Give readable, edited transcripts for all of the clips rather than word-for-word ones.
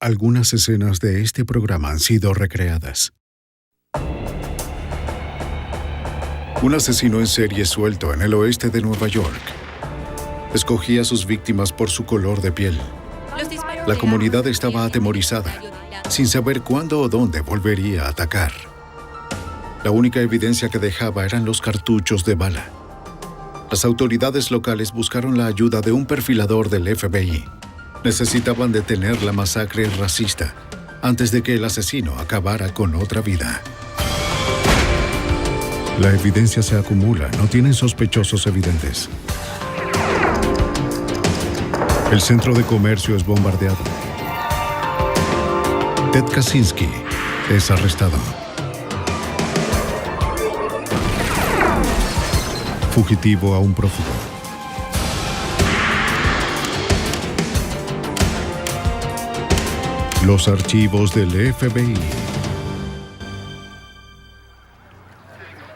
Algunas escenas de este programa han sido recreadas. Un asesino en serie suelto en el oeste de Nueva York escogía a sus víctimas por su color de piel. La comunidad estaba atemorizada, sin saber cuándo o dónde volvería a atacar. La única evidencia que dejaba eran los cartuchos de bala. Las autoridades locales buscaron la ayuda de un perfilador del FBI. Necesitaban detener la masacre racista antes de que el asesino acabara con otra vida. La evidencia se acumula, no tienen sospechosos evidentes. El centro de comercio es bombardeado. Ted Kaczynski es arrestado. Fugitivo a un prófugo. Los archivos del FBI.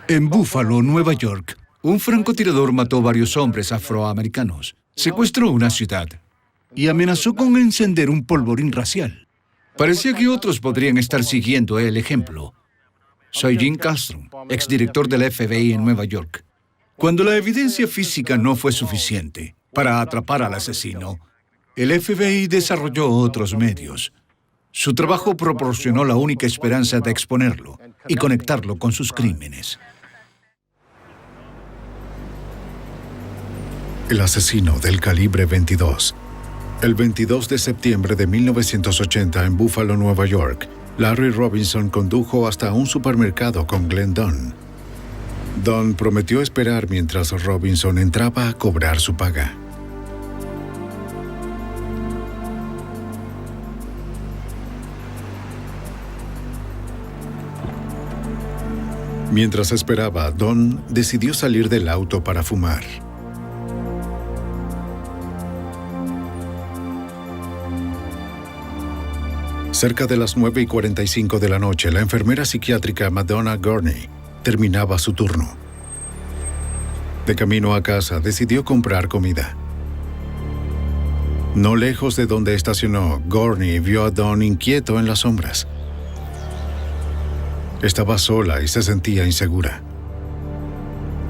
En Buffalo, Nueva York, un francotirador mató varios hombres afroamericanos, secuestró una ciudad y amenazó con encender un polvorín racial. Parecía que otros podrían estar siguiendo el ejemplo. Soy Jim Castro, exdirector del FBI en Nueva York. Cuando la evidencia física no fue suficiente para atrapar al asesino, el FBI desarrolló otros medios. Su trabajo proporcionó la única esperanza de exponerlo y conectarlo con sus crímenes. El asesino del calibre 22. El 22 de septiembre de 1980 en Buffalo, Nueva York, Larry Robinson condujo hasta un supermercado con Glenn Dunn. Dunn prometió esperar mientras Robinson entraba a cobrar su paga. Mientras esperaba, Dunn decidió salir del auto para fumar. Cerca de las 9:45 de la noche, la enfermera psiquiátrica Madonna Gurney terminaba su turno. De camino a casa, decidió comprar comida. No lejos de donde estacionó, Gurney vio a Dunn inquieto en las sombras. Estaba sola y se sentía insegura.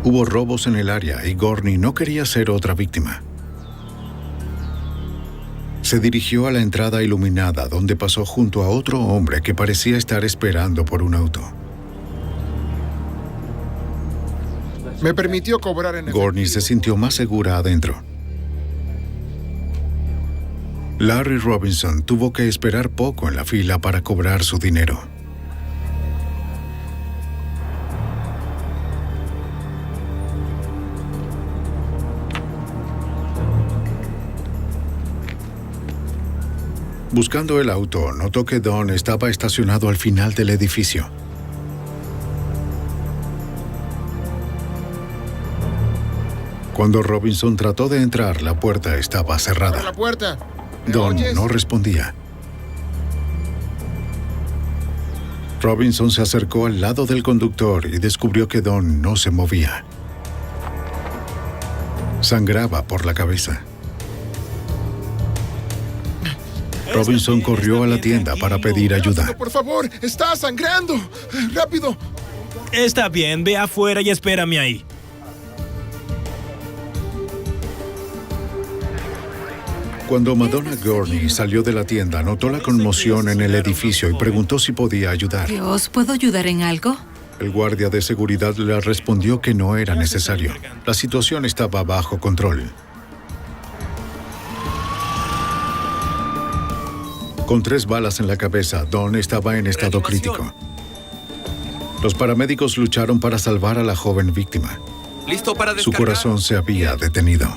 Hubo robos en el área y Gurney no quería ser otra víctima. Se dirigió a la entrada iluminada, donde pasó junto a otro hombre que parecía estar esperando por un auto. Me permitió cobrar en Gurney se sintió más segura adentro. Larry Robinson tuvo que esperar poco en la fila para cobrar su dinero. Buscando el auto, notó que Dunn estaba estacionado al final del edificio. Cuando Robinson trató de entrar, la puerta estaba cerrada. la puerta. Dunn no respondía. Robinson se acercó al lado del conductor y descubrió que Dunn no se movía. Sangraba por la cabeza. Robinson corrió a la tienda para pedir ayuda. Rápido, por favor, está sangrando. Rápido. Está bien, ve afuera y espérame ahí. Cuando Madonna Gurney salió de la tienda, notó la conmoción en el edificio y preguntó si podía ayudar. Dios, ¿puedo ayudar en algo? El guardia de seguridad le respondió que no era necesario. La situación estaba bajo control. Con 3 balas en la cabeza, Dunn estaba en estado crítico. Los paramédicos lucharon para salvar a la joven víctima. ¿Listo para Su descargar? corazón se había detenido.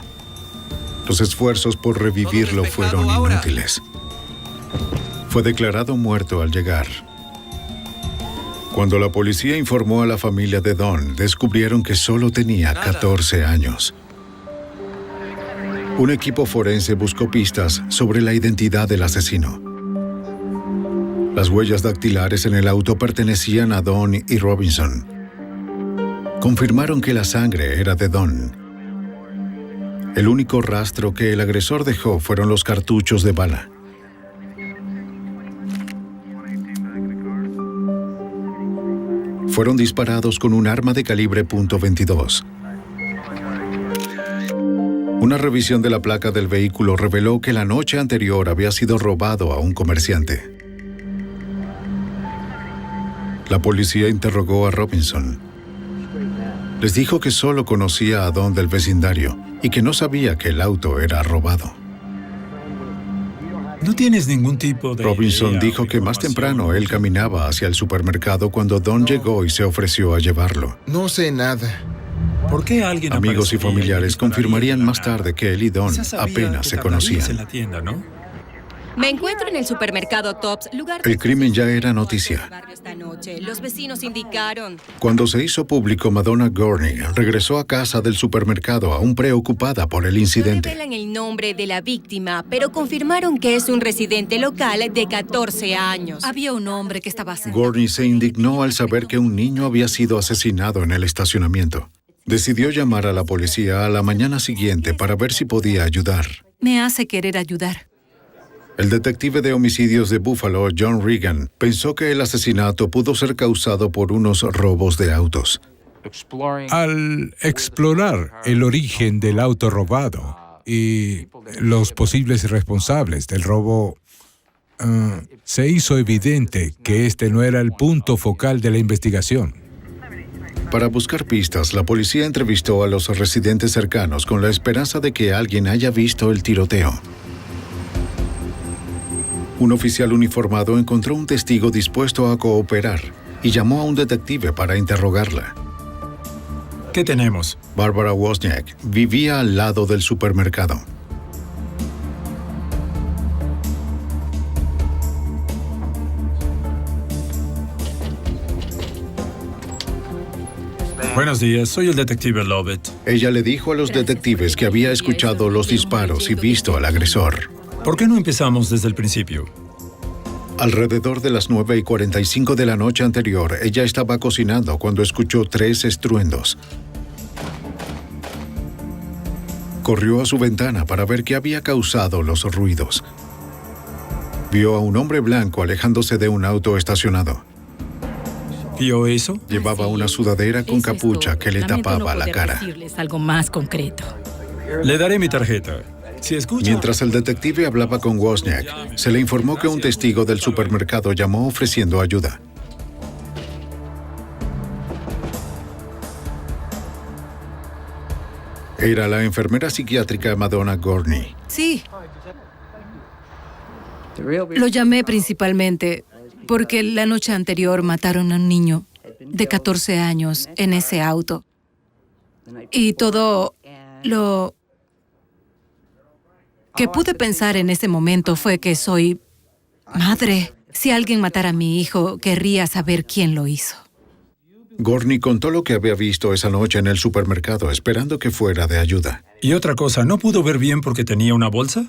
Los esfuerzos por revivirlo fueron inútiles. Fue declarado muerto al llegar. Cuando la policía informó a la familia de Dunn, descubrieron que solo tenía 14 años. Un equipo forense buscó pistas sobre la identidad del asesino. Las huellas dactilares en el auto pertenecían a Dunn y Robinson. Confirmaron que la sangre era de Dunn. El único rastro que el agresor dejó fueron los cartuchos de bala. fueron disparados con un arma de calibre .22. Una revisión de la placa del vehículo reveló que la noche anterior había sido robado a un comerciante. La policía interrogó a Robinson. Les dijo que solo conocía a Don del vecindario y que no sabía que el auto era robado. ¿No tienes ningún tipo de Robinson idea dijo o que más información temprano él caminaba hacia el supermercado cuando Don llegó y se ofreció a llevarlo. No sé nada. ¿Por qué alguien Amigos y aparecería familiares dispararía confirmarían de la más nada? tarde que él y Don Quizás sabía apenas que se tardarías conocían. en la tienda, ¿no? Me encuentro en el supermercado Tops, lugar El crimen ya era noticia. esta noche. Los vecinos indicaron. Cuando se hizo público, Madonna Gurney regresó a casa del supermercado aún preocupada por el No incidente. revelan el nombre de la víctima, pero confirmaron que es un residente local de 14 años. Había un hombre que estaba cerca. Gurney se indignó al saber que un niño había sido asesinado en el estacionamiento. Decidió llamar a la policía a la mañana siguiente para ver si podía ayudar. Me hace querer ayudar. El detective de homicidios de Buffalo, John Regan, pensó que el asesinato pudo ser causado por unos robos de autos. Al explorar el origen del auto robado y los posibles responsables del robo, se hizo evidente que este no era el punto focal de la investigación. Para buscar pistas, la policía entrevistó a los residentes cercanos con la esperanza de que alguien haya visto el tiroteo. Un oficial uniformado encontró un testigo dispuesto a cooperar y llamó a un detective para interrogarla. ¿Qué tenemos? Barbara Wozniak vivía al lado del supermercado. Buenos días, soy el detective Lovett. Ella le dijo a los detectives que había escuchado los disparos y visto al agresor. ¿Por qué no empezamos desde el principio? Alrededor de las 9:45 de la noche anterior, ella estaba cocinando cuando escuchó 3 estruendos. Corrió a su ventana para ver qué había causado los ruidos. Vio a un hombre blanco alejándose de un auto estacionado. ¿Vio eso? Llevaba una sudadera con capucha que le tapaba la cara. Decirles algo más concreto. Le daré mi tarjeta. Si escucha... Mientras el detective hablaba con Wozniak, se le informó que un testigo del supermercado llamó ofreciendo ayuda. Era la enfermera psiquiátrica Madonna Gurney. Sí. Lo llamé principalmente porque la noche anterior mataron a un niño de 14 años en ese auto. Y todo lo que pude pensar en ese momento fue que soy madre. Si alguien matara a mi hijo, querría saber quién lo hizo. Gurney contó lo que había visto esa noche en el supermercado, esperando que fuera de ayuda. Y otra cosa, ¿no pudo ver bien porque tenía una bolsa?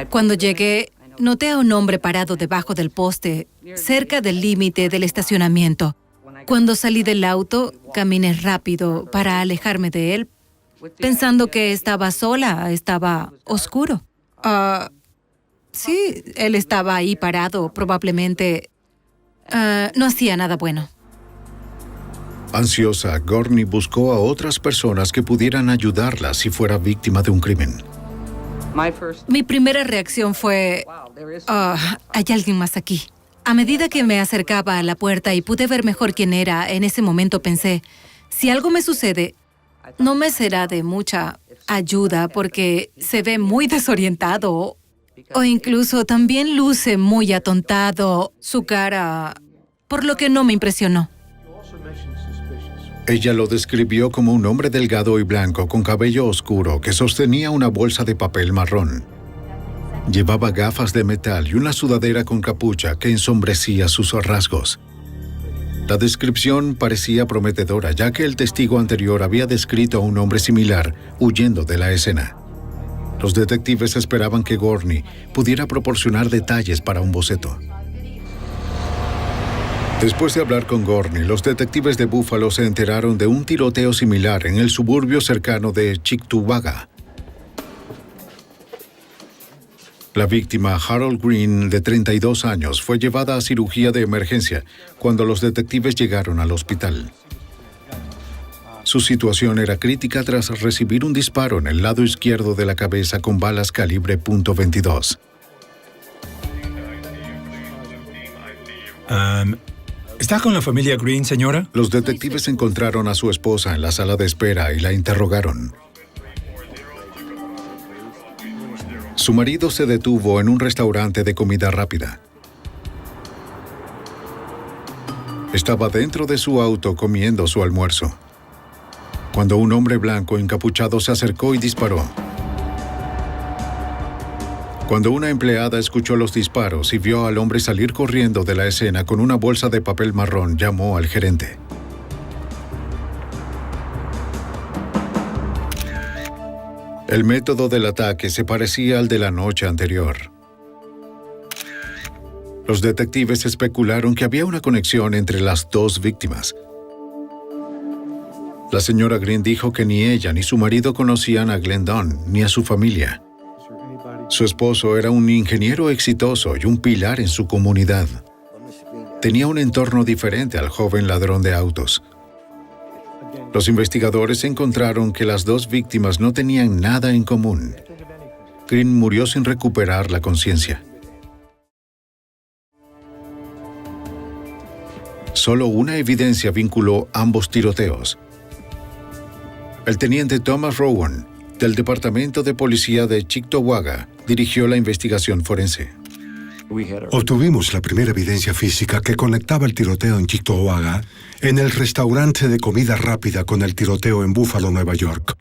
Cuando llegué, noté a un hombre parado debajo del poste, cerca del límite del estacionamiento. Cuando salí del auto, caminé rápido para alejarme de él, pensando que estaba sola, estaba oscuro. Sí, él estaba ahí parado, probablemente no hacía nada bueno. Ansiosa, Gurney buscó a otras personas que pudieran ayudarla si fuera víctima de un crimen. Mi primera reacción fue, hay alguien más aquí. A medida que me acercaba a la puerta y pude ver mejor quién era, en ese momento pensé, si algo me sucede, no me será de mucha ayuda porque se ve muy desorientado o incluso también luce muy atontado su cara, por lo que no me impresionó. Ella lo describió como un hombre delgado y blanco con cabello oscuro que sostenía una bolsa de papel marrón. Llevaba gafas de metal y una sudadera con capucha que ensombrecía sus rasgos. La descripción parecía prometedora, ya que el testigo anterior había descrito a un hombre similar huyendo de la escena. Los detectives esperaban que Gurney pudiera proporcionar detalles para un boceto. Después de hablar con Gurney, los detectives de Buffalo se enteraron de un tiroteo similar en el suburbio cercano de Cheektowaga. La víctima, Harold Green, de 32 años, fue llevada a cirugía de emergencia cuando los detectives llegaron al hospital. Su situación era crítica tras recibir un disparo en el lado izquierdo de la cabeza con balas calibre .22. ¿Está con la familia Green, señora? Los detectives encontraron a su esposa en la sala de espera y la interrogaron. Su marido se detuvo en un restaurante de comida rápida. Estaba dentro de su auto comiendo su almuerzo, cuando un hombre blanco encapuchado se acercó y disparó. Cuando una empleada escuchó los disparos y vio al hombre salir corriendo de la escena con una bolsa de papel marrón, llamó al gerente. El método del ataque se parecía al de la noche anterior. Los detectives especularon que había una conexión entre las dos víctimas. La señora Green dijo que ni ella ni su marido conocían a Glenn Dunn ni a su familia. Su esposo era un ingeniero exitoso y un pilar en su comunidad. Tenía un entorno diferente al joven ladrón de autos. Los investigadores encontraron que las dos víctimas no tenían nada en común. Green murió sin recuperar la conciencia. Solo una evidencia vinculó ambos tiroteos. El teniente Thomas Rowan, del Departamento de Policía de Cheektowaga, dirigió la investigación forense. Obtuvimos la primera evidencia física que conectaba el tiroteo en Cheektowaga en el restaurante de comida rápida con el tiroteo en Buffalo, Nueva York.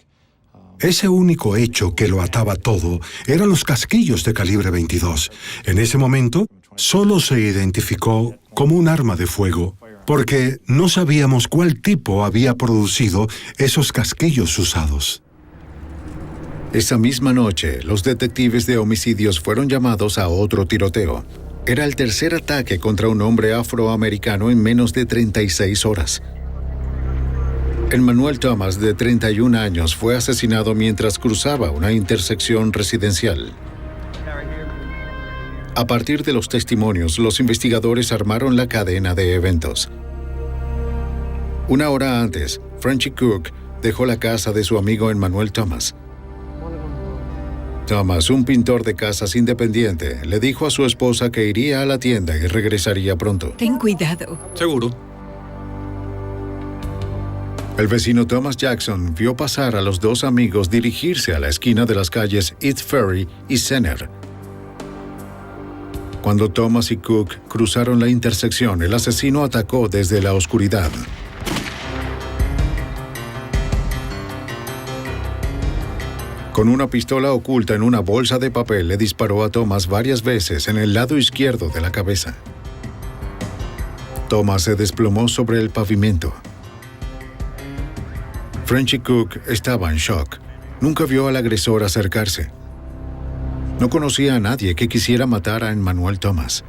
Ese único hecho que lo ataba todo eran los casquillos de calibre 22. En ese momento, solo se identificó como un arma de fuego, porque no sabíamos cuál tipo había producido esos casquillos usados. Esa misma noche, los detectives de homicidios fueron llamados a otro tiroteo. Era el tercer ataque contra un hombre afroamericano en menos de 36 horas. Emmanuel Thomas, de 31 años, fue asesinado mientras cruzaba una intersección residencial. A partir de los testimonios, los investigadores armaron la cadena de eventos. Una hora antes, Frenchy Cook dejó la casa de su amigo Emmanuel Thomas. Thomas, un pintor de casas independiente, le dijo a su esposa que iría a la tienda y regresaría pronto. Ten cuidado. Seguro. El vecino Thomas Jackson vio pasar a los dos amigos dirigirse a la esquina de las calles East Ferry y Center. Cuando Thomas y Cook cruzaron la intersección, el asesino atacó desde la oscuridad. Con una pistola oculta en una bolsa de papel, le disparó a Thomas varias veces en el lado izquierdo de la cabeza. Thomas se desplomó sobre el pavimento. Frenchy Cook estaba en shock. Nunca vio al agresor acercarse. No conocía a nadie que quisiera matar a Emmanuel Thomas.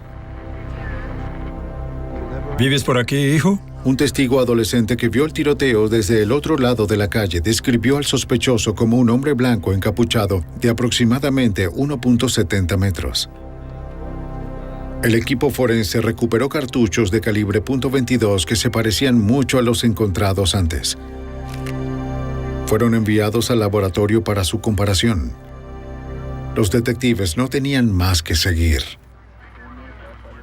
¿Vives por aquí, hijo? Un testigo adolescente que vio el tiroteo desde el otro lado de la calle describió al sospechoso como un hombre blanco encapuchado de aproximadamente 1.70 metros. El equipo forense recuperó cartuchos de calibre .22 que se parecían mucho a los encontrados antes. Fueron enviados al laboratorio para su comparación. Los detectives no tenían más que seguir.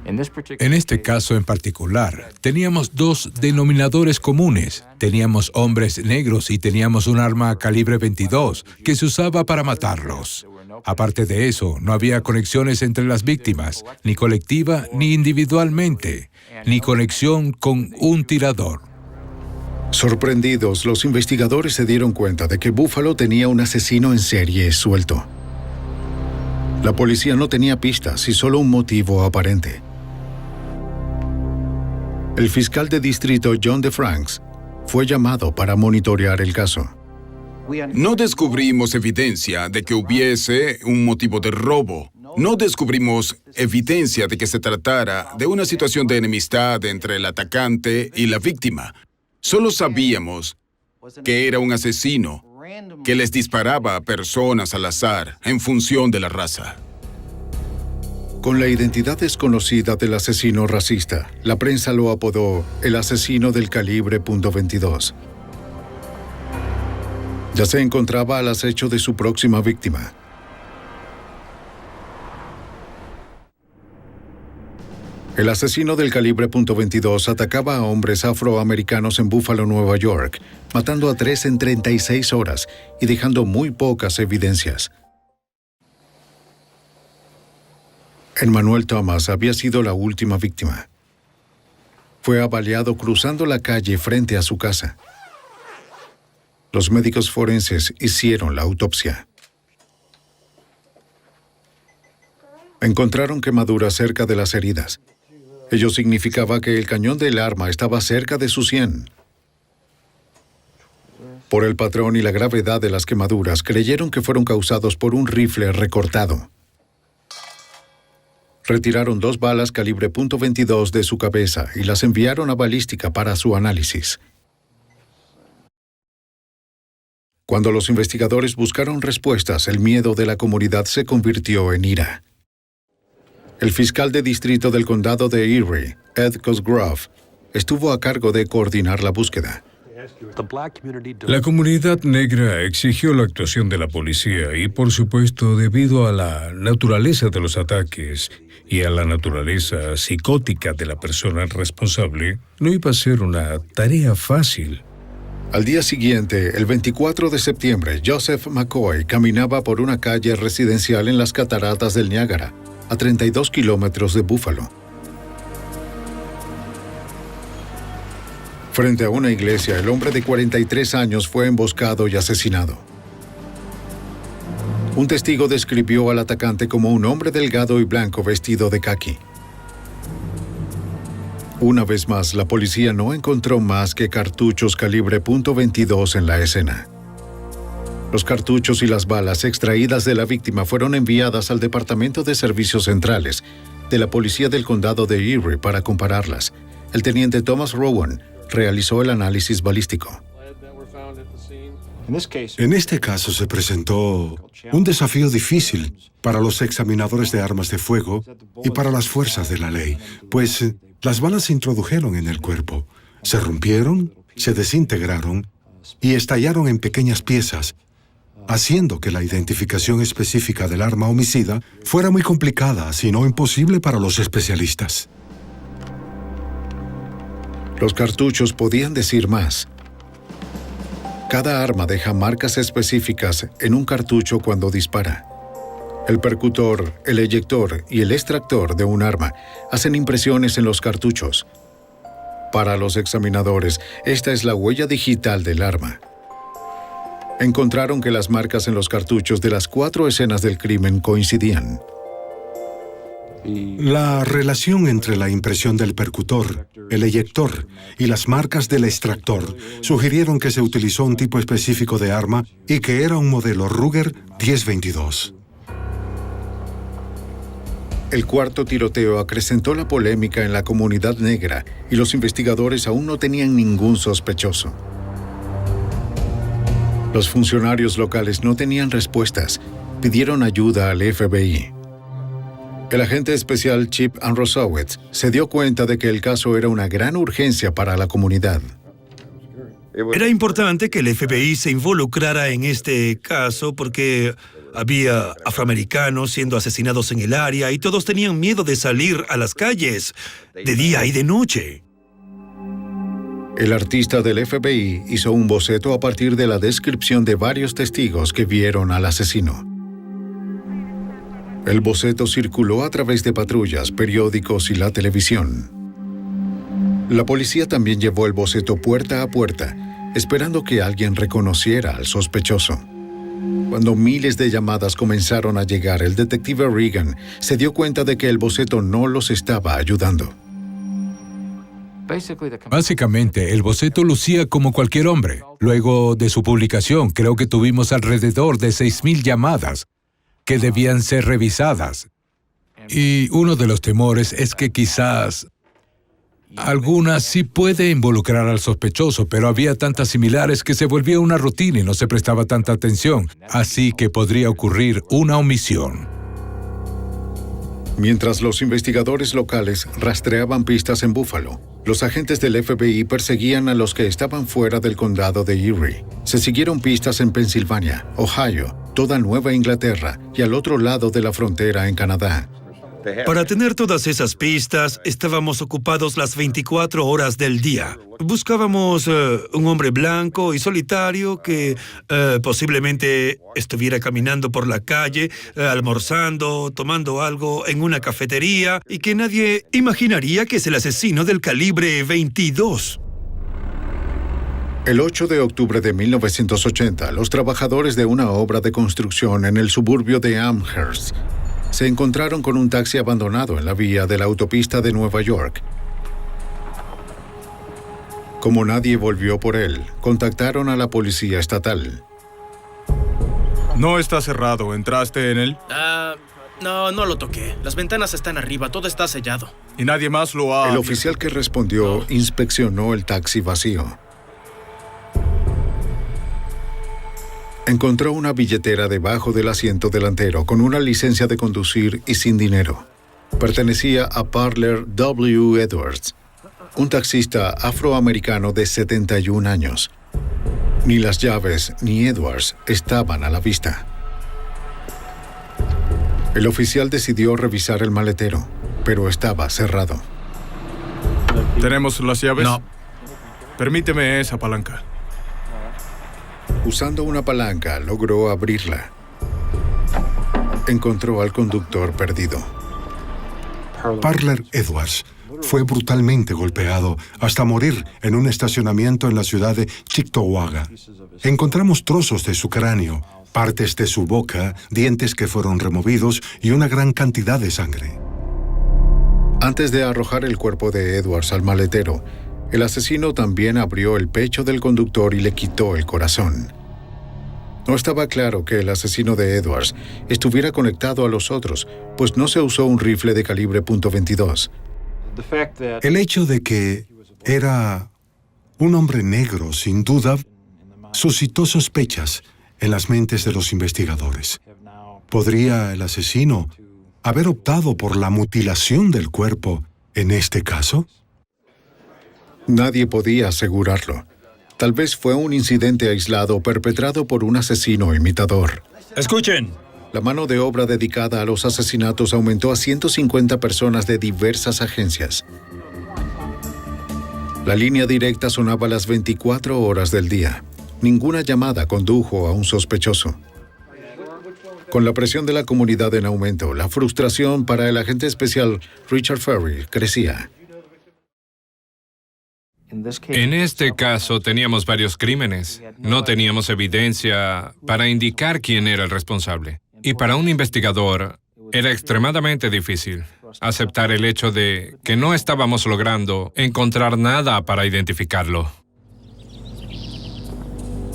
En este caso en particular, teníamos dos denominadores comunes. Teníamos hombres negros y teníamos un arma calibre 22 que se usaba para matarlos. Aparte de eso, no había conexiones entre las víctimas, ni colectiva ni individualmente, ni conexión con un tirador. Sorprendidos, los investigadores se dieron cuenta de que Buffalo tenía un asesino en serie suelto. La policía no tenía pistas y solo un motivo aparente. El fiscal de distrito John DeFranks fue llamado para monitorear el caso. No descubrimos evidencia de que hubiese un motivo de robo. No descubrimos evidencia de que se tratara de una situación de enemistad entre el atacante y la víctima. Solo sabíamos que era un asesino que les disparaba a personas al azar en función de la raza. Con la identidad desconocida del asesino racista, la prensa lo apodó el asesino del calibre .22. Ya se encontraba al acecho de su próxima víctima. El asesino del calibre .22 atacaba a hombres afroamericanos en Buffalo, Nueva York, matando a 3 en 36 horas y dejando muy pocas evidencias. Emmanuel Thomas había sido la última víctima. Fue abaleado cruzando la calle frente a su casa. Los médicos forenses hicieron la autopsia. Encontraron quemaduras cerca de las heridas. Ello significaba que el cañón del arma estaba cerca de su sien. Por el patrón y la gravedad de las quemaduras, creyeron que fueron causados por un rifle recortado. Retiraron 2 balas calibre .22 de su cabeza y las enviaron a balística para su análisis. Cuando los investigadores buscaron respuestas, el miedo de la comunidad se convirtió en ira. El fiscal de distrito del condado de Erie, Ed Cosgrove, estuvo a cargo de coordinar la búsqueda. La comunidad negra exigió la actuación de la policía y, por supuesto, debido a la naturaleza de los ataques y a la naturaleza psicótica de la persona responsable, no iba a ser una tarea fácil. Al día siguiente, el 24 de septiembre, Joseph McCoy caminaba por una calle residencial en las cataratas del Niágara, a 32 kilómetros de Buffalo. Frente a una iglesia, el hombre de 43 años fue emboscado y asesinado. Un testigo describió al atacante como un hombre delgado y blanco vestido de caqui. Una vez más, la policía no encontró más que cartuchos calibre .22 en la escena. Los cartuchos y las balas extraídas de la víctima fueron enviadas al Departamento de Servicios Centrales de la Policía del Condado de Erie para compararlas. El teniente Thomas Rowan realizó el análisis balístico. En este caso se presentó un desafío difícil para los examinadores de armas de fuego y para las fuerzas de la ley, pues las balas se introdujeron en el cuerpo, se rompieron, se desintegraron y estallaron en pequeñas piezas, haciendo que la identificación específica del arma homicida fuera muy complicada, si no imposible para los especialistas. Los cartuchos podían decir más. Cada arma deja marcas específicas en un cartucho cuando dispara. El percutor, el eyector y el extractor de un arma hacen impresiones en los cartuchos. Para los examinadores, esta es la huella digital del arma. Encontraron que las marcas en los cartuchos de las 4 escenas del crimen coincidían. La relación entre la impresión del percutor, el eyector y las marcas del extractor sugirieron que se utilizó un tipo específico de arma y que era un modelo Ruger 1022. El cuarto tiroteo acrecentó la polémica en la comunidad negra y los investigadores aún no tenían ningún sospechoso. Los funcionarios locales no tenían respuestas. Pidieron ayuda al FBI. El agente especial Chip Androsowitz se dio cuenta de que el caso era una gran urgencia para la comunidad. Era importante que el FBI se involucrara en este caso porque había afroamericanos siendo asesinados en el área y todos tenían miedo de salir a las calles de día y de noche. El artista del FBI hizo un boceto a partir de la descripción de varios testigos que vieron al asesino. El boceto circuló a través de patrullas, periódicos y la televisión. La policía también llevó el boceto puerta a puerta, esperando que alguien reconociera al sospechoso. Cuando miles de llamadas comenzaron a llegar, el detective Regan se dio cuenta de que el boceto no los estaba ayudando. Básicamente, el boceto lucía como cualquier hombre. Luego de su publicación, creo que tuvimos alrededor de 6,000 llamadas que debían ser revisadas. Y uno de los temores es que quizás algunas sí puede involucrar al sospechoso, pero había tantas similares que se volvía una rutina y no se prestaba tanta atención, así que podría ocurrir una omisión. Mientras los investigadores locales rastreaban pistas en Buffalo, los agentes del FBI perseguían a los que estaban fuera del condado de Erie. Se siguieron pistas en Pensilvania, Ohio, toda Nueva Inglaterra y al otro lado de la frontera en Canadá. Para tener todas esas pistas, estábamos ocupados las 24 horas del día. Buscábamos un hombre blanco y solitario que posiblemente estuviera caminando por la calle, almorzando, tomando algo en una cafetería y que nadie imaginaría que es el asesino del calibre 22. El 8 de octubre de 1980, los trabajadores de una obra de construcción en el suburbio de Amherst se encontraron con un taxi abandonado en la vía de la autopista de Nueva York. Como nadie volvió por él, contactaron a la policía estatal. No está cerrado. ¿Entraste en él? No lo toqué. Las ventanas están arriba, todo está sellado. ¿Y nadie más lo ha...? El oficial que respondió inspeccionó el taxi vacío. Encontró una billetera debajo del asiento delantero con una licencia de conducir y sin dinero. Pertenecía a Parler W. Edwards, un taxista afroamericano de 71 años. Ni las llaves ni Edwards estaban a la vista. El oficial decidió revisar el maletero, pero estaba cerrado. ¿Tenemos las llaves? No. Permíteme esa palanca. Usando una palanca, logró abrirla. Encontró al conductor perdido. Parler Edwards fue brutalmente golpeado hasta morir en un estacionamiento en la ciudad de Cheektowaga. Encontramos trozos de su cráneo, partes de su boca, dientes que fueron removidos y una gran cantidad de sangre. Antes de arrojar el cuerpo de Edwards al maletero, el asesino también abrió el pecho del conductor y le quitó el corazón. No estaba claro que el asesino de Edwards estuviera conectado a los otros, pues no se usó un rifle de calibre .22. El hecho de que era un hombre negro, sin duda, suscitó sospechas en las mentes de los investigadores. ¿Podría el asesino haber optado por la mutilación del cuerpo en este caso? Nadie podía asegurarlo. Tal vez fue un incidente aislado perpetrado por un asesino imitador. ¡Escuchen! La mano de obra dedicada a los asesinatos aumentó a 150 personas de diversas agencias. La línea directa sonaba las 24 horas del día. Ninguna llamada condujo a un sospechoso. Con la presión de la comunidad en aumento, la frustración para el agente especial Richard Ferry crecía. En este caso teníamos varios crímenes. No teníamos evidencia para indicar quién era el responsable. Y para un investigador era extremadamente difícil aceptar el hecho de que no estábamos logrando encontrar nada para identificarlo.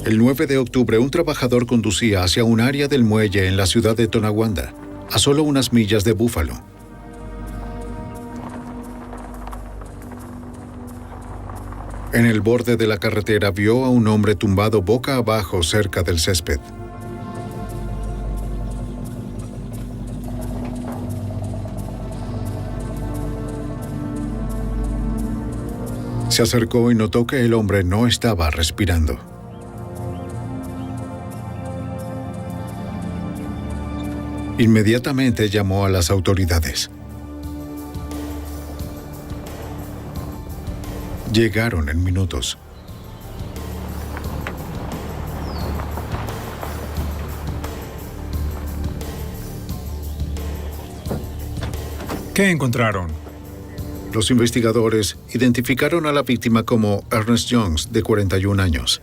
El 9 de octubre, un trabajador conducía hacia un área del muelle en la ciudad de Tonawanda, a solo unas millas de Buffalo. En el borde de la carretera vio a un hombre tumbado boca abajo cerca del césped. Se acercó y notó que el hombre no estaba respirando. Inmediatamente llamó a las autoridades. Llegaron en minutos. ¿Qué encontraron? Los investigadores identificaron a la víctima como Ernest Jones, de 41 años.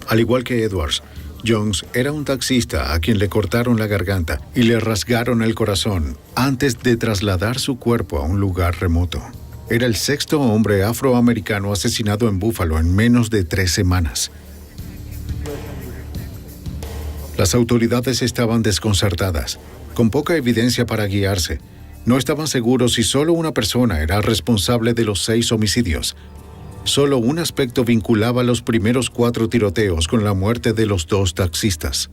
Al igual que Edwards, Jones era un taxista a quien le cortaron la garganta y le rasgaron el corazón antes de trasladar su cuerpo a un lugar remoto. Era el sexto hombre afroamericano asesinado en Buffalo en menos de 3 semanas. Las autoridades estaban desconcertadas, con poca evidencia para guiarse. No estaban seguros si solo una persona era responsable de los 6 homicidios. Solo un aspecto vinculaba los primeros 4 tiroteos con la muerte de los 2 taxistas.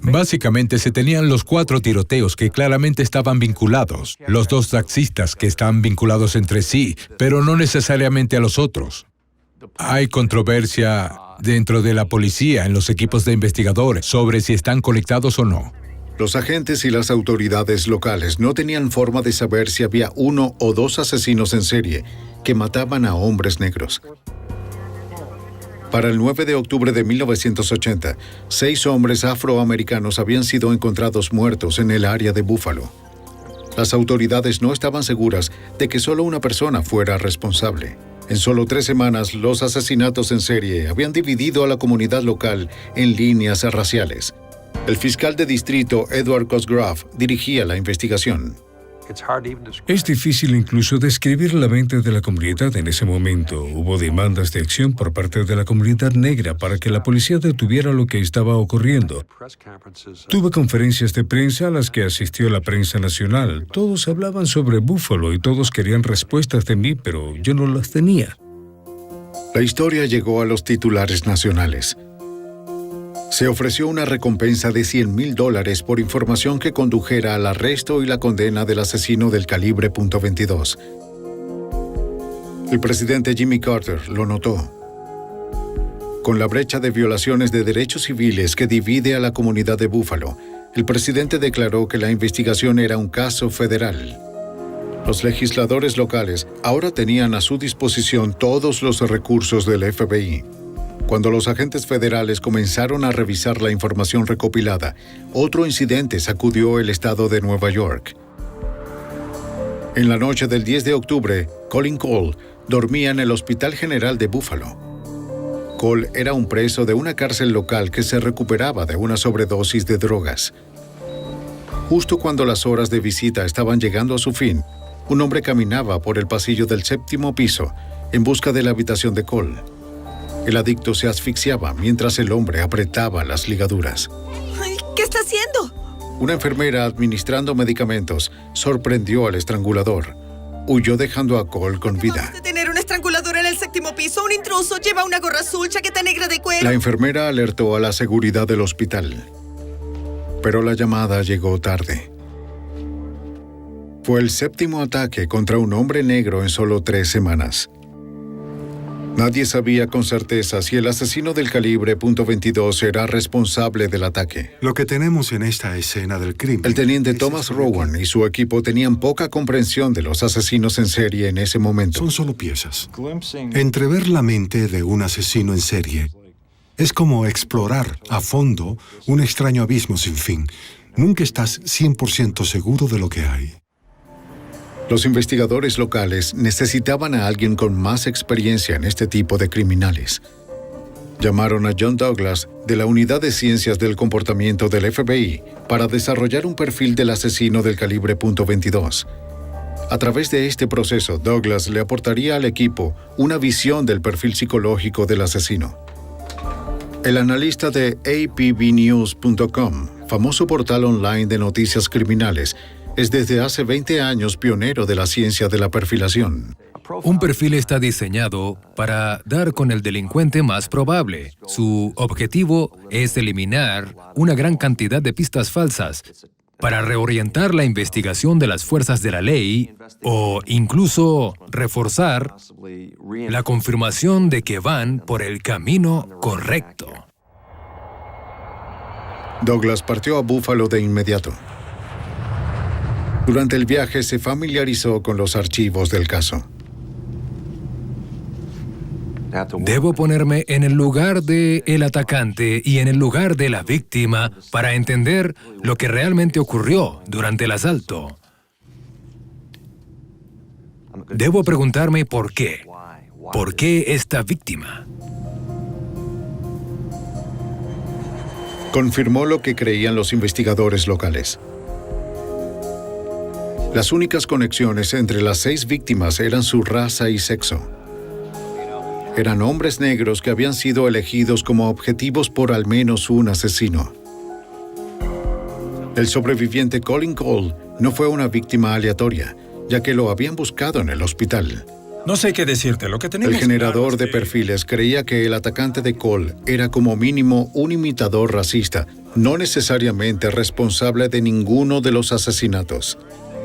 Básicamente se tenían los 4 tiroteos que claramente estaban vinculados, los 2 taxistas que están vinculados entre sí, pero no necesariamente a los otros. Hay controversia dentro de la policía, en los equipos de investigadores, sobre si están conectados o no. Los agentes y las autoridades locales no tenían forma de saber si había 1 o 2 asesinos en serie que mataban a hombres negros. Para el 9 de octubre de 1980, 6 hombres afroamericanos habían sido encontrados muertos en el área de Buffalo. Las autoridades no estaban seguras de que solo una persona fuera responsable. En solo 3 semanas, los asesinatos en serie habían dividido a la comunidad local en líneas raciales. El fiscal de distrito, Edward Cosgrove, dirigía la investigación. Es difícil incluso describir la mente de la comunidad en ese momento. Hubo demandas de acción por parte de la comunidad negra para que la policía detuviera lo que estaba ocurriendo. Tuve conferencias de prensa a las que asistió la prensa nacional. Todos hablaban sobre Buffalo y todos querían respuestas de mí, pero yo no las tenía. La historia llegó a los titulares nacionales. Se ofreció una recompensa de $100,000 por información que condujera al arresto y la condena del asesino del calibre .22. El presidente Jimmy Carter lo notó. Con la brecha de violaciones de derechos civiles que divide a la comunidad de Buffalo, el presidente declaró que la investigación era un caso federal. Los legisladores locales ahora tenían a su disposición todos los recursos del FBI. Cuando los agentes federales comenzaron a revisar la información recopilada, otro incidente sacudió el estado de Nueva York. En la noche del 10 de octubre, Colin Cole dormía en el Hospital General de Buffalo. Cole era un preso de una cárcel local que se recuperaba de una sobredosis de drogas. Justo cuando las horas de visita estaban llegando a su fin, un hombre caminaba por el pasillo del 7º piso en busca de la habitación de Cole. El adicto se asfixiaba mientras el hombre apretaba las ligaduras. ¿Qué está haciendo? Una enfermera administrando medicamentos sorprendió al estrangulador. Huyó dejando a Cole con vida. Vamos a tener un estrangulador en el 7º piso. Un intruso lleva una gorra azul, chaqueta negra de cuero. La enfermera alertó a la seguridad del hospital. Pero la llamada llegó tarde. Fue el 7º ataque contra un hombre negro en solo 3 semanas. Nadie sabía con certeza si el asesino del calibre .22 era responsable del ataque. Lo que tenemos en esta escena del crimen... El teniente Thomas Rowan y su equipo tenían poca comprensión de los asesinos en serie en ese momento. Son solo piezas. Entrever la mente de un asesino en serie es como explorar a fondo un extraño abismo sin fin. Nunca estás 100% seguro de lo que hay. Los investigadores locales necesitaban a alguien con más experiencia en este tipo de criminales. Llamaron a John Douglas de la Unidad de Ciencias del Comportamiento del FBI para desarrollar un perfil del asesino del calibre .22. A través de este proceso, Douglas le aportaría al equipo una visión del perfil psicológico del asesino. El analista de apbnews.com, famoso portal online de noticias criminales, es desde hace 20 años pionero de la ciencia de la perfilación. Un perfil está diseñado para dar con el delincuente más probable. Su objetivo es eliminar una gran cantidad de pistas falsas para reorientar la investigación de las fuerzas de la ley o incluso reforzar la confirmación de que van por el camino correcto. Douglas partió a Buffalo de inmediato. Durante el viaje se familiarizó con los archivos del caso. Debo ponerme en el lugar del atacante y en el lugar de la víctima para entender lo que realmente ocurrió durante el asalto. Debo preguntarme por qué. ¿Por qué esta víctima? Confirmó lo que creían los investigadores locales. Las únicas conexiones entre las 6 víctimas eran su raza y sexo. Eran hombres negros que habían sido elegidos como objetivos por al menos un asesino. El sobreviviente Colin Cole no fue una víctima aleatoria, ya que lo habían buscado en el hospital. No sé qué decirte, lo que tenemos... El generador de perfiles creía que el atacante de Cole era como mínimo un imitador racista, no necesariamente responsable de ninguno de los asesinatos.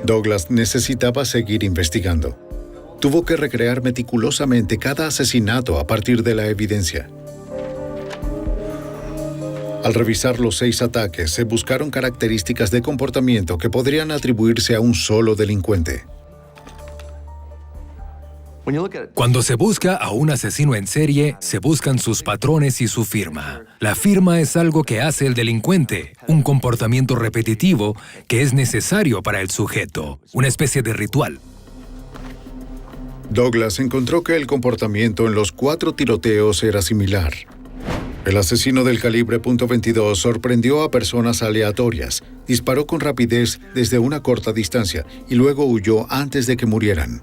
Douglas necesitaba seguir investigando. Tuvo que recrear meticulosamente cada asesinato a partir de la evidencia. Al revisar los 6 ataques, se buscaron características de comportamiento que podrían atribuirse a un solo delincuente. Cuando se busca a un asesino en serie, se buscan sus patrones y su firma. La firma es algo que hace el delincuente, un comportamiento repetitivo que es necesario para el sujeto, una especie de ritual. Douglas encontró que el comportamiento en los 4 tiroteos era similar. El asesino del calibre .22 sorprendió a personas aleatorias, disparó con rapidez desde una corta distancia y luego huyó antes de que murieran.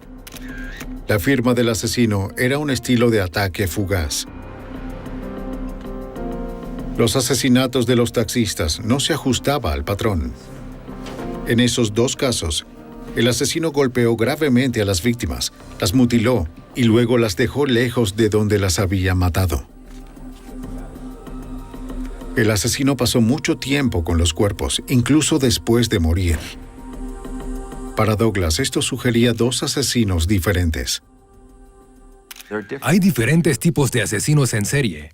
La firma del asesino era un estilo de ataque fugaz. Los asesinatos de los taxistas no se ajustaba al patrón. En esos 2 casos, el asesino golpeó gravemente a las víctimas, las mutiló y luego las dejó lejos de donde las había matado. El asesino pasó mucho tiempo con los cuerpos, incluso después de morir. Para Douglas, esto sugería 2 asesinos diferentes. Hay diferentes tipos de asesinos en serie.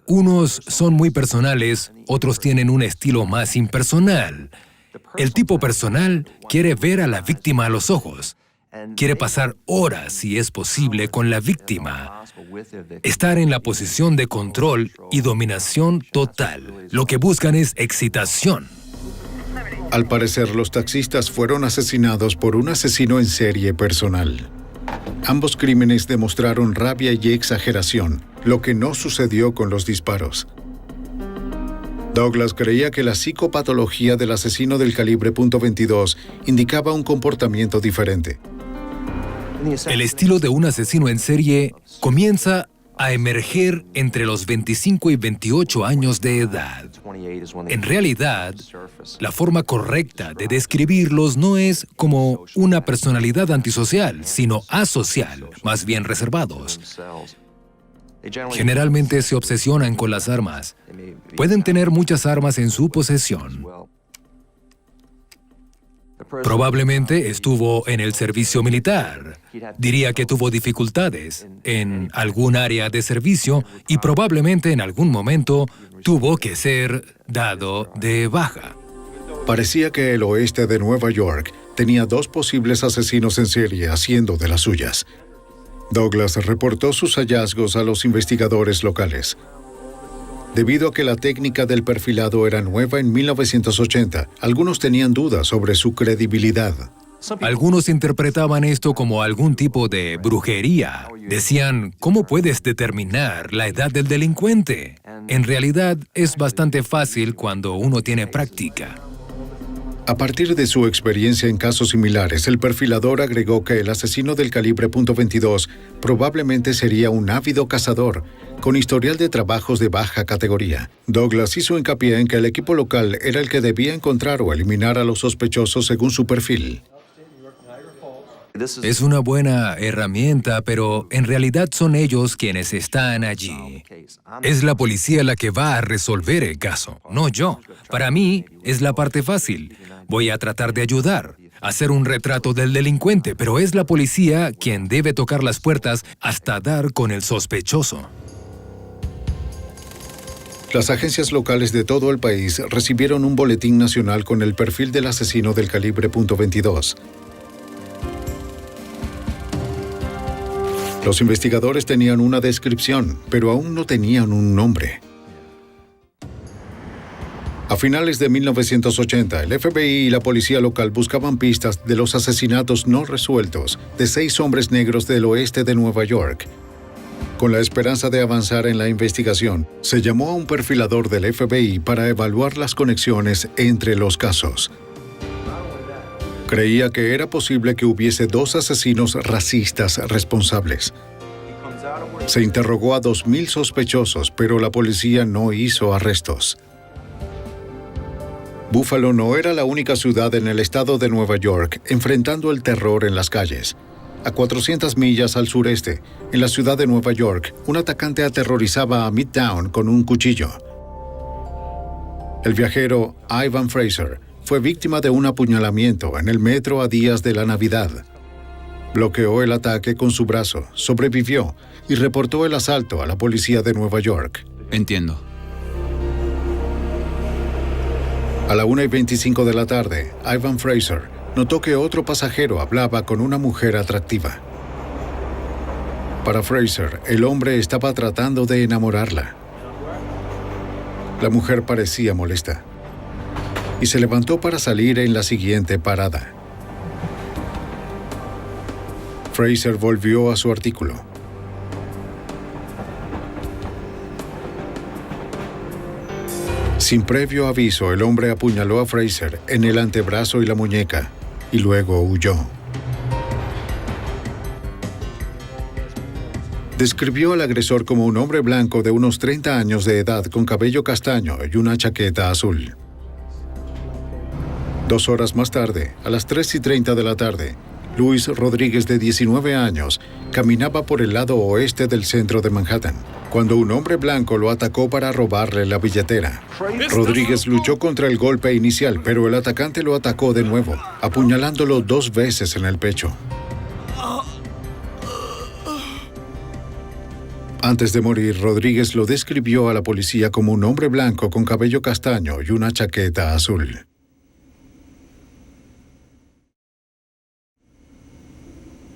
Unos son muy personales, otros tienen un estilo más impersonal. El tipo personal quiere ver a la víctima a los ojos. Quiere pasar horas, si es posible, con la víctima. Estar en la posición de control y dominación total. Lo que buscan es excitación. Al parecer, los taxistas fueron asesinados por un asesino en serie personal. Ambos crímenes demostraron rabia y exageración, lo que no sucedió con los disparos. Douglas creía que la psicopatología del asesino del calibre .22 indicaba un comportamiento diferente. El estilo de un asesino en serie comienza a emerger entre los 25 y 28 años de edad. En realidad, la forma correcta de describirlos no es como una personalidad antisocial, sino asocial, más bien reservados. Generalmente se obsesionan con las armas. Pueden tener muchas armas en su posesión. Probablemente estuvo en el servicio militar. Diría que tuvo dificultades en algún área de servicio y probablemente en algún momento tuvo que ser dado de baja. Parecía que el oeste de Nueva York tenía 2 posibles asesinos en serie haciendo de las suyas. Douglas reportó sus hallazgos a los investigadores locales. Debido a que la técnica del perfilado era nueva en 1980, algunos tenían dudas sobre su credibilidad. Algunos interpretaban esto como algún tipo de brujería. Decían, ¿cómo puedes determinar la edad del delincuente? En realidad, es bastante fácil cuando uno tiene práctica. A partir de su experiencia en casos similares, el perfilador agregó que el asesino del calibre .22 probablemente sería un ávido cazador, con historial de trabajos de baja categoría. Douglas hizo hincapié en que el equipo local era el que debía encontrar o eliminar a los sospechosos según su perfil. Es una buena herramienta, pero en realidad son ellos quienes están allí. Es la policía la que va a resolver el caso, no yo. Para mí, es la parte fácil. Voy a tratar de ayudar, hacer un retrato del delincuente, pero es la policía quien debe tocar las puertas hasta dar con el sospechoso. Las agencias locales de todo el país recibieron un boletín nacional con el perfil del asesino del calibre .22. Los investigadores tenían una descripción, pero aún no tenían un nombre. A finales de 1980, el FBI y la policía local buscaban pistas de los asesinatos no resueltos de 6 hombres negros del oeste de Nueva York. Con la esperanza de avanzar en la investigación, se llamó a un perfilador del FBI para evaluar las conexiones entre los casos. Creía que era posible que hubiese 2 asesinos racistas responsables. Se interrogó a 2,000 sospechosos, pero la policía no hizo arrestos. Buffalo no era la única ciudad en el estado de Nueva York enfrentando el terror en las calles. A 400 millas al sureste, en la ciudad de Nueva York, un atacante aterrorizaba a Midtown con un cuchillo. El viajero Ivan Fraser fue víctima de un apuñalamiento en el metro a días de la Navidad. Bloqueó el ataque con su brazo, sobrevivió y reportó el asalto a la policía de Nueva York. Entiendo. A la 1:25 de la tarde, Ivan Fraser notó que otro pasajero hablaba con una mujer atractiva. Para Fraser, el hombre estaba tratando de enamorarla. La mujer parecía molesta y se levantó para salir en la siguiente parada. Fraser volvió a su artículo. Sin previo aviso, el hombre apuñaló a Fraser en el antebrazo y la muñeca, y luego huyó. Describió al agresor como un hombre blanco de unos 30 años de edad con cabello castaño y una chaqueta azul. 2 horas más tarde, a las 3:30 de la tarde, Luis Rodríguez, de 19 años, caminaba por el lado oeste del centro de Manhattan, cuando un hombre blanco lo atacó para robarle la billetera. Rodríguez luchó contra el golpe inicial, pero el atacante lo atacó de nuevo, apuñalándolo 2 veces en el pecho. Antes de morir, Rodríguez lo describió a la policía como un hombre blanco con cabello castaño y una chaqueta azul.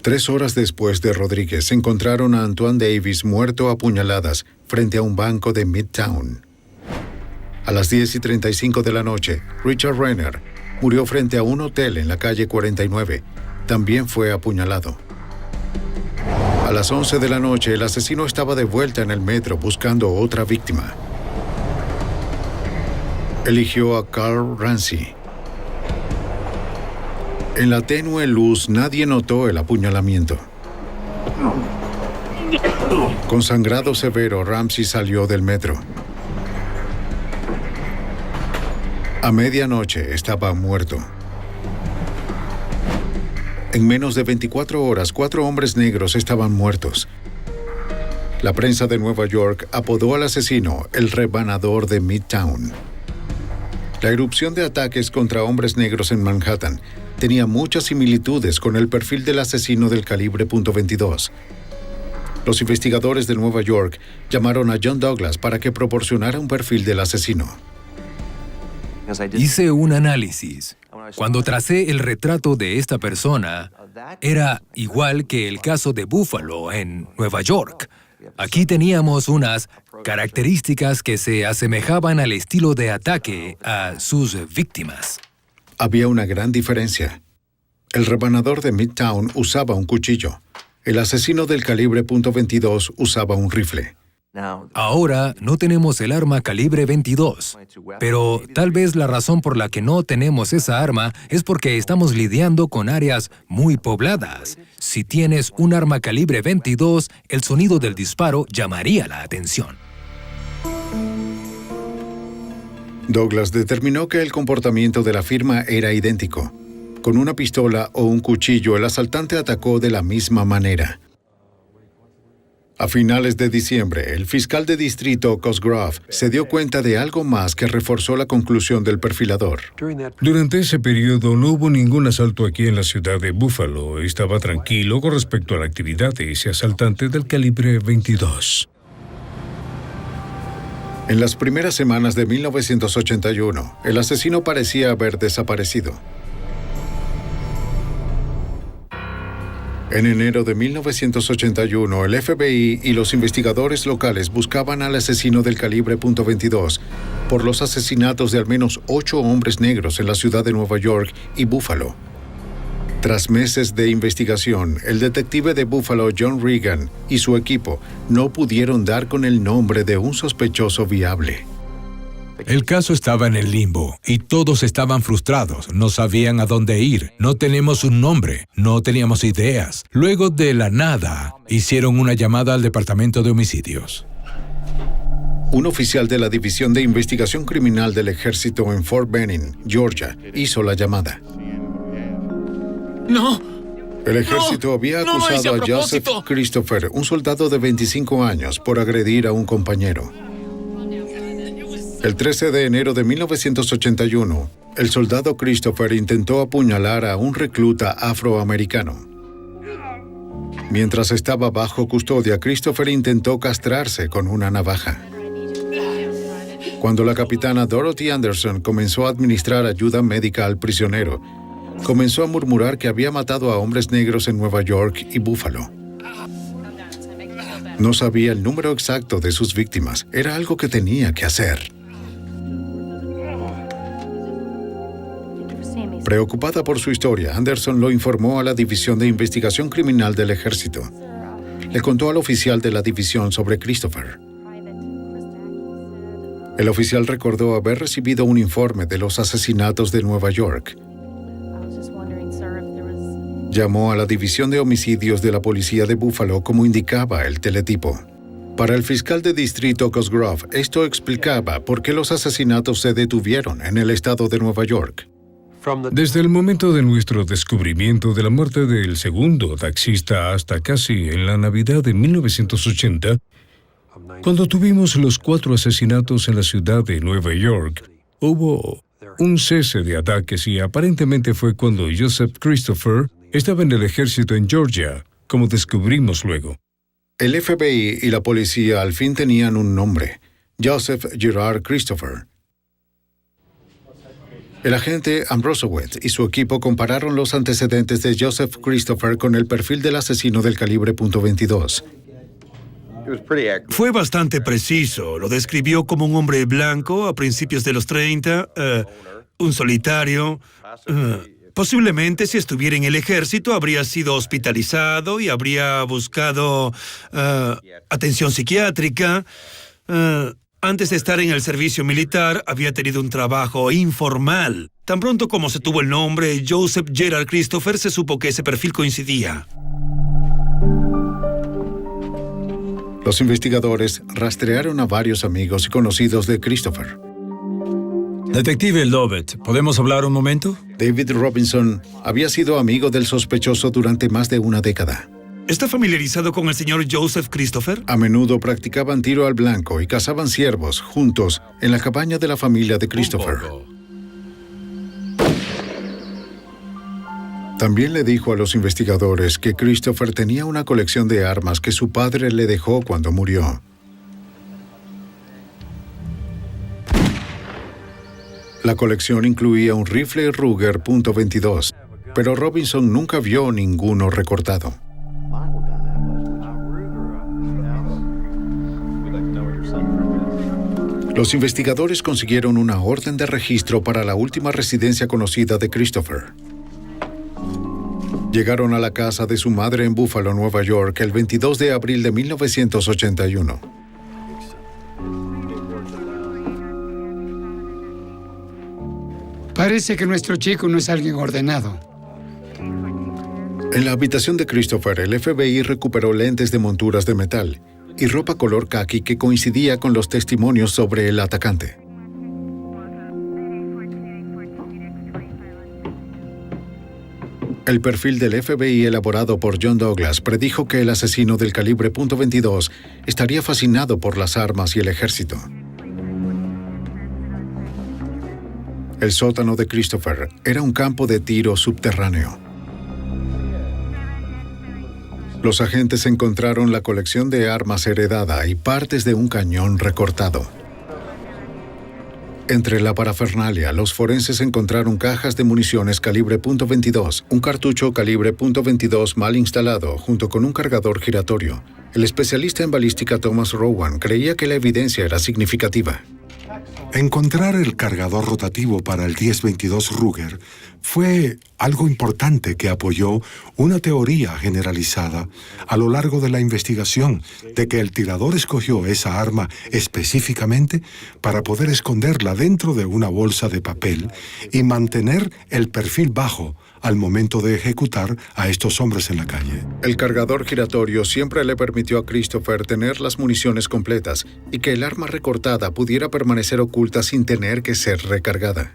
Tres horas después de Rodríguez, encontraron a Antoine Davis muerto a puñaladas frente a un banco de Midtown. A las 10:35 de la noche, Richard Renner murió frente a un hotel en la calle 49. También fue apuñalado. A las 11 de la noche, el asesino estaba de vuelta en el metro buscando otra víctima. Eligió a Carl Ramsey. En la tenue luz, nadie notó el apuñalamiento. Con sangrado severo, Ramsey salió del metro. A medianoche estaba muerto. En menos de 24 horas, 4 hombres negros estaban muertos. La prensa de Nueva York apodó al asesino el rebanador de Midtown. La erupción de ataques contra hombres negros en Manhattan tenía muchas similitudes con el perfil del asesino del calibre .22. Los investigadores de Nueva York llamaron a John Douglas para que proporcionara un perfil del asesino. Hice un análisis. Cuando tracé el retrato de esta persona, era igual que el caso de Buffalo en Nueva York. Aquí teníamos unas características que se asemejaban al estilo de ataque a sus víctimas. Había una gran diferencia. El rebanador de Midtown usaba un cuchillo. El asesino del calibre .22 usaba un rifle. Ahora no tenemos el arma calibre 22, pero tal vez la razón por la que no tenemos esa arma es porque estamos lidiando con áreas muy pobladas. Si tienes un arma calibre 22, el sonido del disparo llamaría la atención. Douglas determinó que el comportamiento de la firma era idéntico. Con una pistola o un cuchillo, el asaltante atacó de la misma manera. A finales de diciembre, el fiscal de distrito Cosgrove se dio cuenta de algo más que reforzó la conclusión del perfilador. Durante ese periodo no hubo ningún asalto aquí en la ciudad de Buffalo. Estaba tranquilo con respecto a la actividad de ese asaltante del calibre 22. En las primeras semanas de 1981, el asesino parecía haber desaparecido. En enero de 1981, el FBI y los investigadores locales buscaban al asesino del calibre .22 por los asesinatos de al menos 8 hombres negros en la ciudad de Nueva York y Buffalo. Tras meses de investigación, el detective de Buffalo, John Regan, y su equipo no pudieron dar con el nombre de un sospechoso viable. El caso estaba en el limbo y todos estaban frustrados, no sabían a dónde ir, no tenemos un nombre, no teníamos ideas. Luego de la nada, hicieron una llamada al departamento de homicidios. Un oficial de la División de Investigación Criminal del Ejército en Fort Benning, Georgia, hizo la llamada. ¡No! El ejército había acusado a Joseph Christopher, un soldado de 25 años, por agredir a un compañero. El 13 de enero de 1981, el soldado Christopher intentó apuñalar a un recluta afroamericano. Mientras estaba bajo custodia, Christopher intentó castrarse con una navaja. Cuando la capitana Dorothy Anderson comenzó a administrar ayuda médica al prisionero, comenzó a murmurar que había matado a hombres negros en Nueva York y Buffalo. No sabía el número exacto de sus víctimas. Era algo que tenía que hacer. Preocupada por su historia, Anderson lo informó a la División de Investigación Criminal del Ejército. Le contó al oficial de la división sobre Christopher. El oficial recordó haber recibido un informe de los asesinatos de Nueva York. Llamó a la División de Homicidios de la Policía de Buffalo como indicaba el teletipo. Para el fiscal de distrito Cosgrove, esto explicaba por qué los asesinatos se detuvieron en el estado de Nueva York. Desde el momento de nuestro descubrimiento de la muerte del segundo taxista hasta casi en la Navidad de 1980, cuando tuvimos los 4 asesinatos en la ciudad de Nueva York, hubo un cese de ataques y aparentemente fue cuando Joseph Christopher estaba en el ejército en Georgia, como descubrimos luego. El FBI y la policía al fin tenían un nombre: Joseph Gerard Christopher. El agente Ambrosowitz y su equipo compararon los antecedentes de Joseph Christopher con el perfil del asesino del calibre .22. Fue bastante preciso. Lo describió como un hombre blanco a principios de los 30, un solitario. Posiblemente si estuviera en el ejército habría sido hospitalizado y habría buscado atención psiquiátrica. Antes de estar en el servicio militar, había tenido un trabajo informal. Tan pronto como se tuvo el nombre Joseph Gerard Christopher, se supo que ese perfil coincidía. Los investigadores rastrearon a varios amigos y conocidos de Christopher. Detective Lovett, ¿podemos hablar un momento? David Robinson había sido amigo del sospechoso durante más de una década. ¿Está familiarizado con el señor Joseph Christopher? A menudo practicaban tiro al blanco y cazaban ciervos juntos en la cabaña de la familia de Christopher. También le dijo a los investigadores que Christopher tenía una colección de armas que su padre le dejó cuando murió. La colección incluía un rifle Ruger .22, pero Robinson nunca vio ninguno recortado. Los investigadores consiguieron una orden de registro para la última residencia conocida de Christopher. Llegaron a la casa de su madre en Buffalo, Nueva York, el 22 de abril de 1981. Parece que nuestro chico no es alguien ordenado. En la habitación de Christopher, el FBI recuperó lentes de monturas de metal y ropa color caqui que coincidía con los testimonios sobre el atacante. El perfil del FBI elaborado por John Douglas predijo que el asesino del calibre .22 estaría fascinado por las armas y el ejército. El sótano de Christopher era un campo de tiro subterráneo. Los agentes encontraron la colección de armas heredada y partes de un cañón recortado. Entre la parafernalia, los forenses encontraron cajas de municiones calibre .22, un cartucho calibre .22 mal instalado, junto con un cargador giratorio. El especialista en balística Thomas Rowan creía que la evidencia era significativa. Encontrar el cargador rotativo para el 10-22 Ruger fue algo importante que apoyó una teoría generalizada a lo largo de la investigación de que el tirador escogió esa arma específicamente para poder esconderla dentro de una bolsa de papel y mantener el perfil bajo al momento de ejecutar a estos hombres en la calle. El cargador giratorio siempre le permitió a Christopher tener las municiones completas y que el arma recortada pudiera permanecer oculta sin tener que ser recargada.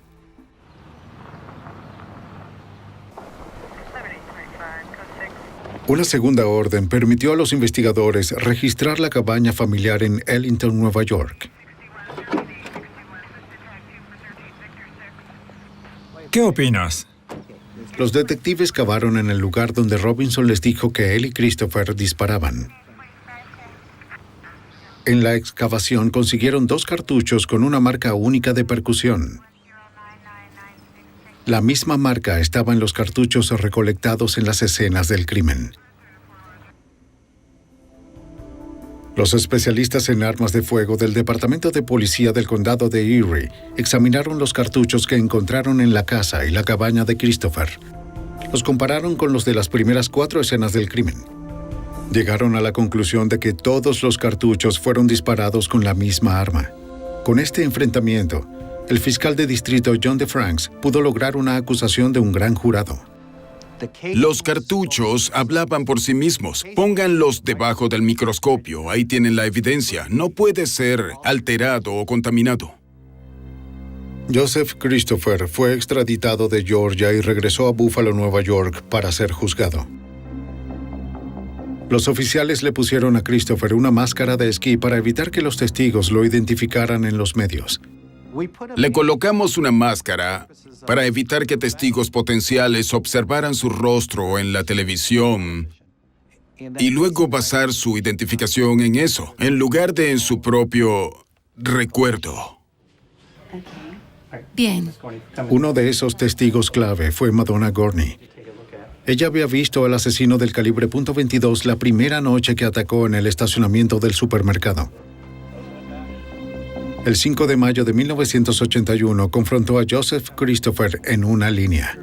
Una segunda orden permitió a los investigadores registrar la cabaña familiar en Ellington, Nueva York. ¿Qué opinas? Los detectives cavaron en el lugar donde Robinson les dijo que él y Christopher disparaban. En la excavación consiguieron 2 cartuchos con una marca única de percusión. La misma marca estaba en los cartuchos recolectados en las escenas del crimen. Los especialistas en armas de fuego del Departamento de Policía del Condado de Erie examinaron los cartuchos que encontraron en la casa y la cabaña de Christopher. Los compararon con los de las primeras 4 escenas del crimen. Llegaron a la conclusión de que todos los cartuchos fueron disparados con la misma arma. Con este enfrentamiento, el fiscal de distrito John DeFranks pudo lograr una acusación de un gran jurado. Los cartuchos hablaban por sí mismos. Pónganlos debajo del microscopio. Ahí tienen la evidencia. No puede ser alterado o contaminado. Joseph Christopher fue extraditado de Georgia y regresó a Buffalo, Nueva York, para ser juzgado. Los oficiales le pusieron a Christopher una máscara de esquí para evitar que los testigos lo identificaran en los medios. Le colocamos una máscara para evitar que testigos potenciales observaran su rostro en la televisión y luego basar su identificación en eso, en lugar de en su propio recuerdo. Bien. Uno de esos testigos clave fue Madonna Gorney. Ella había visto al asesino del calibre .22 la primera noche que atacó en el estacionamiento del supermercado. El 5 de mayo de 1981 confrontó a Joseph Christopher en una línea.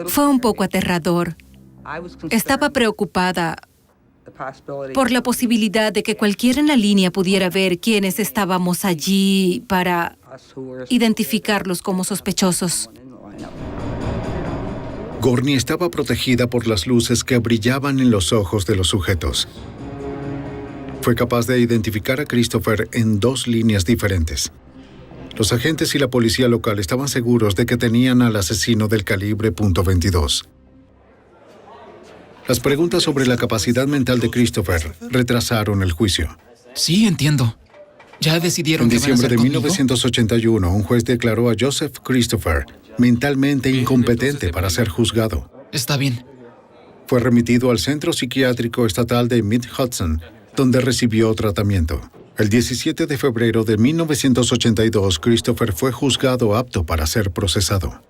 Fue un poco aterrador. Estaba preocupada por la posibilidad de que cualquiera en la línea pudiera ver quiénes estábamos allí para identificarlos como sospechosos. Gorney estaba protegida por las luces que brillaban en los ojos de los sujetos. Fue capaz de identificar a Christopher en 2 líneas diferentes. Los agentes y la policía local estaban seguros de que tenían al asesino del calibre .22. Las preguntas sobre la capacidad mental de Christopher retrasaron el juicio. Sí, entiendo. ¿Ya decidieron En qué van a diciembre hacer de conmigo? 1981, un juez declaró a Joseph Christopher mentalmente incompetente para ser juzgado. Está bien. Fue remitido al Centro Psiquiátrico Estatal de Mid-Hudson, donde recibió tratamiento. El 17 de febrero de 1982, Christopher fue juzgado apto para ser procesado.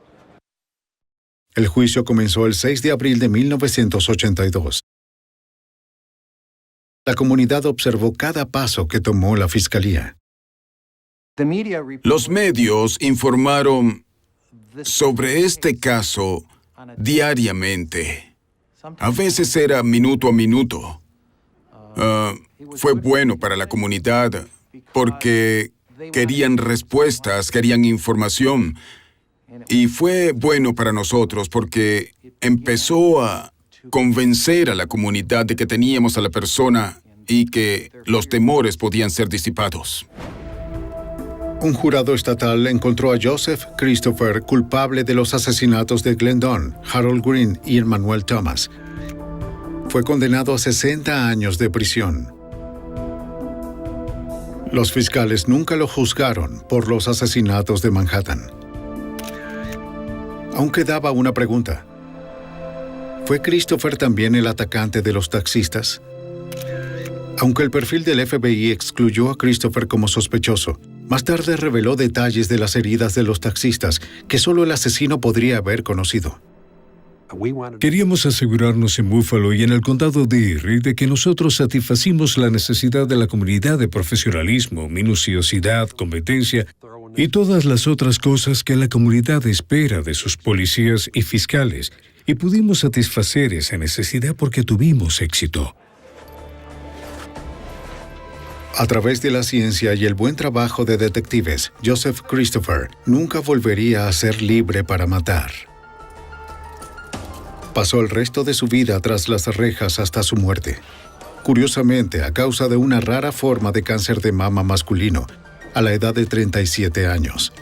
El juicio comenzó el 6 de abril de 1982. La comunidad observó cada paso que tomó la fiscalía. Los medios informaron sobre este caso diariamente. A veces era minuto a minuto. Fue bueno para la comunidad porque querían respuestas, querían información. Y fue bueno para nosotros porque empezó a convencer a la comunidad de que teníamos a la persona y que los temores podían ser disipados. Un jurado estatal encontró a Joseph Christopher culpable de los asesinatos de Glenn Dunn, Harold Green y Emmanuel Thomas. Fue condenado a 60 años de prisión. Los fiscales nunca lo juzgaron por los asesinatos de Manhattan. Aún quedaba una pregunta. ¿Fue Christopher también el atacante de los taxistas? Aunque el perfil del FBI excluyó a Christopher como sospechoso, más tarde reveló detalles de las heridas de los taxistas que solo el asesino podría haber conocido. Queríamos asegurarnos en Buffalo y en el condado de Erie de que nosotros satisfacimos la necesidad de la comunidad de profesionalismo, minuciosidad, competencia y todas las otras cosas que la comunidad espera de sus policías y fiscales, y pudimos satisfacer esa necesidad porque tuvimos éxito. A través de la ciencia y el buen trabajo de detectives, Joseph Christopher nunca volvería a ser libre para matar. Pasó el resto de su vida tras las rejas hasta su muerte. Curiosamente, a causa de una rara forma de cáncer de mama masculino, a la edad de 37 años.